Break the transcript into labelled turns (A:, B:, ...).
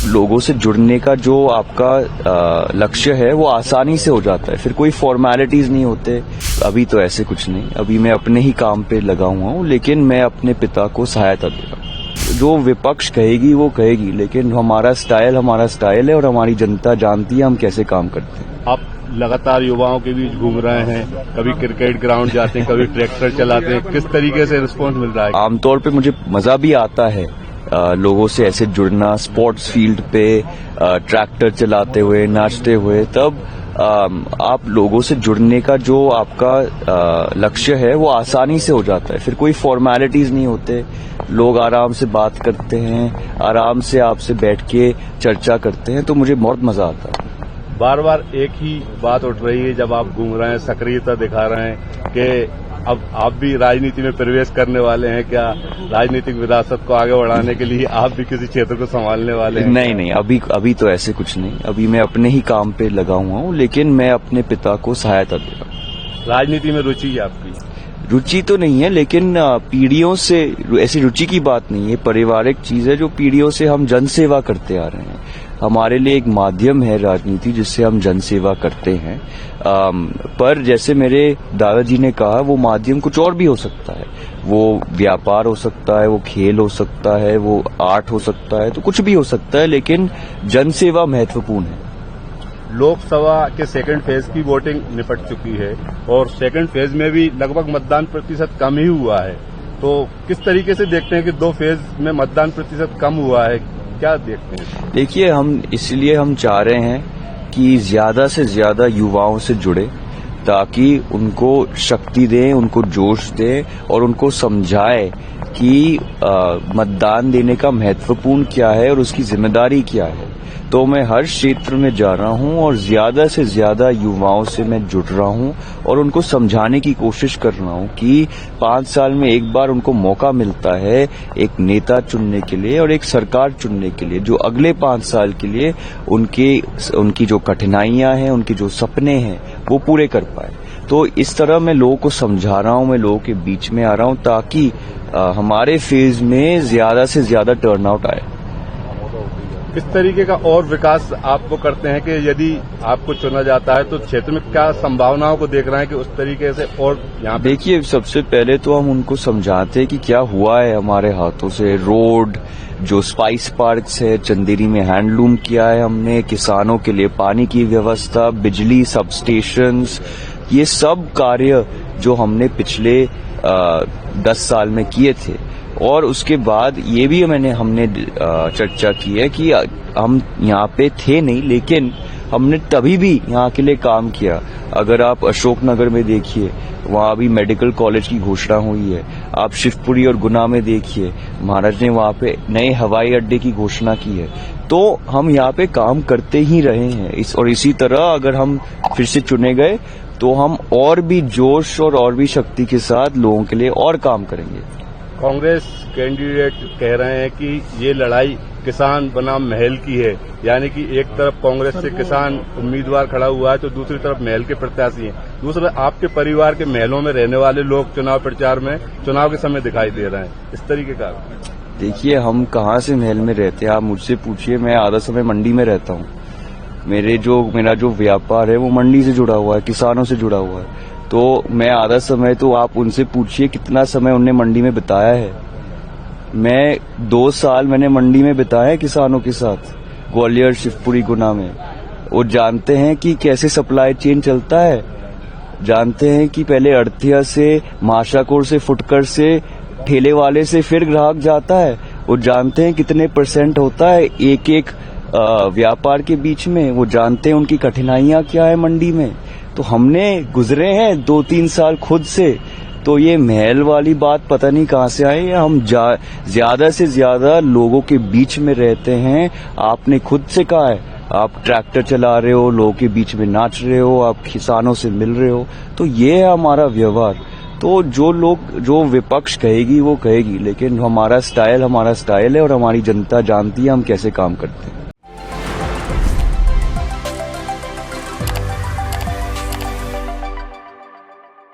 A: लोगों से जुड़ने का जो आपका लक्ष्य है वो आसानी से हो जाता है, फिर कोई फॉर्मेलिटीज नहीं होते। अभी तो ऐसे कुछ नहीं, अभी मैं अपने ही काम पे लगा हुआ हूँ, लेकिन मैं अपने पिता को सहायता दे रहा हूँ। जो विपक्ष कहेगी वो कहेगी, लेकिन हमारा स्टाइल है और हमारी जनता जानती है हम कैसे काम करते हैं।
B: आप लगातार युवाओं के बीच घूम रहे हैं, कभी क्रिकेट ग्राउंड जाते हैं, कभी ट्रैक्टर चलाते हैं, किस तरीके से रिस्पॉन्स मिल रहा है?
A: आमतौर पे मुझे मजा भी आता है लोगों से ऐसे जुड़ना, स्पोर्ट्स फील्ड पे ट्रैक्टर चलाते हुए, नाचते हुए। तब आप लोगों से जुड़ने का जो आपका लक्ष्य है वो आसानी से हो जाता है, फिर कोई फॉर्मेलिटीज नहीं होते। लोग आराम से बात करते हैं, आराम से आपसे बैठ के चर्चा करते हैं, तो मुझे बहुत मजा आता है।
B: बार बार एक ही बात उठ रही है जब आप घूम रहे हैं, सक्रियता दिखा रहे हैं कि अब आप भी राजनीति में प्रवेश करने वाले हैं। क्या राजनीतिक विरासत को आगे बढ़ाने के लिए आप भी किसी क्षेत्र को संभालने वाले हैं?
A: नहीं, अभी तो ऐसे कुछ नहीं, अभी मैं अपने ही काम पे लगा हुआ हूँ, लेकिन मैं अपने पिता को सहायता दे रहा हूँ।
B: राजनीति में रुचि है आपकी?
A: रुचि तो नहीं है, लेकिन पीढ़ियों से ऐसी रुचि की बात नहीं है, पारिवारिक चीज है जो पीढ़ियों से हम जन सेवा करते आ रहे हैं। हमारे लिए एक माध्यम है राजनीति जिससे हम जन सेवा करते हैं। पर जैसे मेरे दादाजी ने कहा, वो माध्यम कुछ और भी हो सकता है। वो व्यापार हो सकता है, वो खेल हो सकता है, वो आर्ट हो सकता है, तो कुछ भी हो सकता है, लेकिन जन सेवा महत्वपूर्ण है।
B: लोकसभा के सेकंड फेज की वोटिंग निपट चुकी है और सेकंड फेज में भी लगभग मतदान प्रतिशत कम ही हुआ है, तो किस तरीके से देखते हैं कि दो फेज में मतदान प्रतिशत कम हुआ है? क्या देखते हैं?
A: देखिए, इसलिए हम चाह रहे हैं कि ज्यादा से ज्यादा युवाओं से जुड़े, ताकि उनको शक्ति दें, उनको जोश दें और उनको समझाए कि मतदान देने का महत्वपूर्ण क्या है और उसकी जिम्मेदारी क्या है। तो मैं हर क्षेत्र में जा रहा हूं और ज्यादा से ज्यादा युवाओं से मैं जुड़ रहा हूं और उनको समझाने की कोशिश कर रहा हूं कि 5 साल में एक बार उनको मौका मिलता है एक नेता चुनने के लिए और एक सरकार चुनने के लिए जो अगले 5 साल के लिए उनकी जो कठिनाइयां हैं, उनके जो सपने हैं, वो पूरे कर पाए। तो इस तरह मैं लोगों को समझा रहा हूं, मैं लोगों के बीच में आ रहा हूं, ताकि हमारे फेज में ज्यादा से ज्यादा टर्नआउट आए।
B: किस तरीके का और विकास आपको करते हैं कि यदि आपको चुना जाता है तो क्षेत्र में क्या संभावनाओं को देख रहे हैं कि उस तरीके से? और यहाँ
A: देखिए, सबसे पहले तो हम उनको समझाते हैं कि क्या हुआ है हमारे हाथों से। रोड, जो स्पाइस पार्क्स है, चंदेरी में हैंडलूम किया है हमने, किसानों के लिए पानी की व्यवस्था, बिजली, सब स्टेशंस, ये सब कार्य जो हमने पिछले 10 साल में किए थे। और उसके बाद ये भी हमने चर्चा की है कि हम यहाँ पे थे नहीं, लेकिन हमने तभी भी यहाँ के लिए काम किया। अगर आप अशोकनगर में देखिए, वहाँ भी मेडिकल कॉलेज की घोषणा हुई है। आप शिवपुरी और गुना में देखिए, महाराज ने वहाँ पे नए हवाई अड्डे की घोषणा की है। तो हम यहाँ पे काम करते ही रहे हैं। इसी तरह अगर हम फिर से चुने गए तो हम और भी जोश और भी शक्ति के साथ लोगों के लिए और काम करेंगे।
B: कांग्रेस कैंडिडेट कह रहे हैं कि ये लड़ाई किसान बनाम महल की है, यानी कि एक तरफ कांग्रेस से किसान उम्मीदवार खड़ा हुआ है तो दूसरी तरफ महल के प्रत्याशी हैं। दूसरा, आपके परिवार के महलों में रहने वाले लोग चुनाव प्रचार में चुनाव के समय दिखाई दे रहे हैं, इस तरीके का।
A: देखिए, हम कहाँ से महल में रहते हैं, आप मुझसे पूछिए। मैं आधा समय मंडी में रहता हूँ। मेरा जो व्यापार है वो मंडी से जुड़ा हुआ है, किसानों से जुड़ा हुआ है। तो मैं आधा समय, तो आप उनसे पूछिए कितना समय उनने मंडी में बिताया है। मैं 2 साल मैंने मंडी में बिताया है किसानों के साथ, ग्वालियर, शिवपुरी, गुना में। वो जानते हैं कि कैसे सप्लाई चेन चलता है, जानते हैं कि पहले अड़थिया से, माशाकोर से, फुटकर से, ठेले वाले से फिर ग्राहक जाता है। वो जानते हैं कितने % होता है एक व्यापार के बीच में। वो जानते हैं उनकी कठिनाइयां क्या है मंडी में। तो हमने गुजरे हैं 2-3 साल खुद से। तो ये महल वाली बात पता नहीं कहाँ से आई है। हम ज्यादा से ज्यादा लोगों के बीच में रहते हैं। आपने खुद से कहा है, आप ट्रैक्टर चला रहे हो, लोगों के बीच में नाच रहे हो, आप किसानों से मिल रहे हो, तो ये है हमारा व्यवहार। तो जो विपक्ष कहेगी वो कहेगी, लेकिन हमारा स्टाइल है और हमारी जनता जानती है हम कैसे काम करते हैं।